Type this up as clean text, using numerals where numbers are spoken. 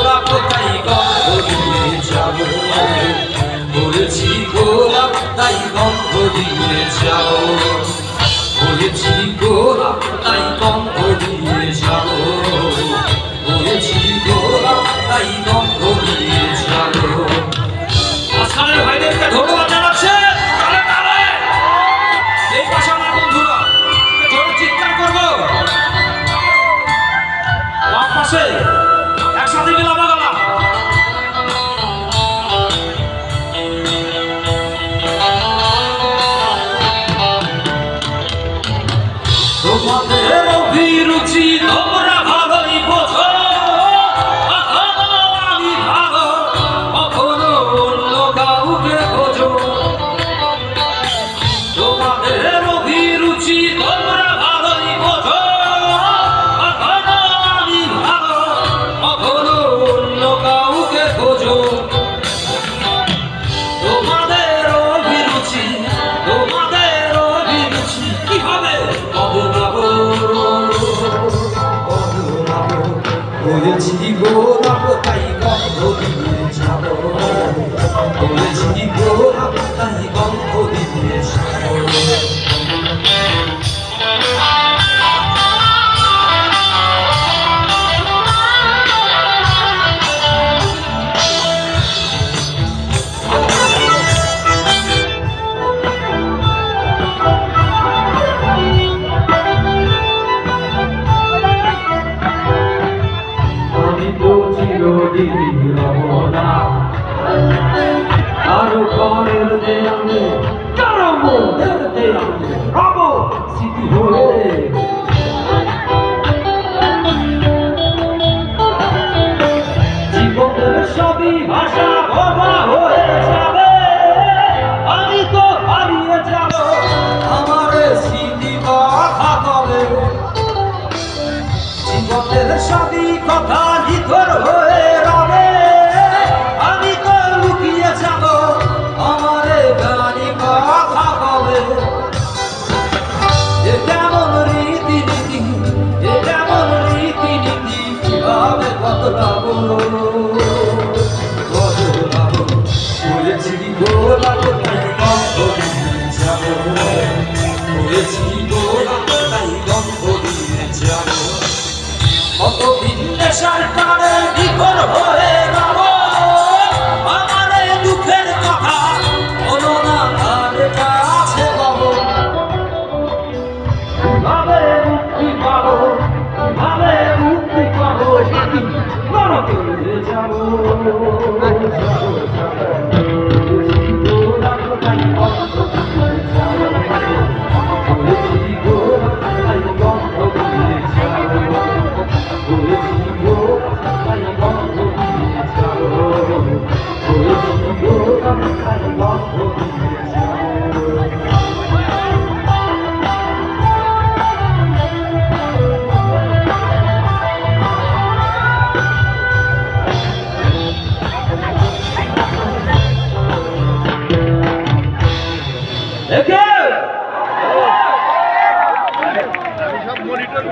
গোলাপ তাই গন্ধ দিয়ে যাব, বলেছি গোলাপ তাই গন্ধ দিয়ে যাব, বলেছি গোলাপ তাই গন্ধ দিয়ে যাব, বলেছি গোলাপ তাই গন্ধ দিয়ে যাব। আসামের ভাইদেরকে ধন্যবাদ জানাচ্ছে। এই পাশে আমার বন্ধুরা জোরে চিৎকার করবো, বাম পাশে একসাথে গেলাম গলা। তোমাদের অভিরুচি তোমরা ভালোই বোঝো, আমি ভালো কখনো অন্য কাউকে খোঁজো। তোমাদের অভিরুচি তোমরা ভালোই বোঝো, আমি ভালো কখনো অন্য কাউকে খোঁজো। তোমাদের অভিরুচি, তোমাদের অভিরুচি কি হবে বদলাবো, বদলাবো, বলেছি গোলাপ তাই গন্ধ দিয়ে যাব, বলেছি গোলাপ তাই গন্ধ দিয়ে যাব। আরো ঘরের দেয়ালে কারো মনের দেয়ালে রব স্মৃতি হয়ে, জীবনের সবই ভাষা ভবা হয়ে যাবে, আমি তো হারিয়ে যাব আমার স্মৃতি কথা বলে। জীবনের সবই কথা নিথর হয়ে রবে, আমি তো লুকিয়ে যাব আমার গানি কথা বলে। এ কেমন রীতিনীতি, এ কেমন রীতিনীতি, কিভাবে বদলাবো, বদলাবো, বলেছি গোলাপ তাই গন্ধ দিয়ে যাব, বলেছি গোলাপ তাই গন্ধ দিয়ে যাব। কত বিন্দেশার টানে বিকল হয়ে রব, আমার দুঃখের কথা বলো না তার কাছে পাবো। কিভাবে মুক্তি পাবো, কিভাবে মুক্তি পাবো, বড় করে যাবো, Okay.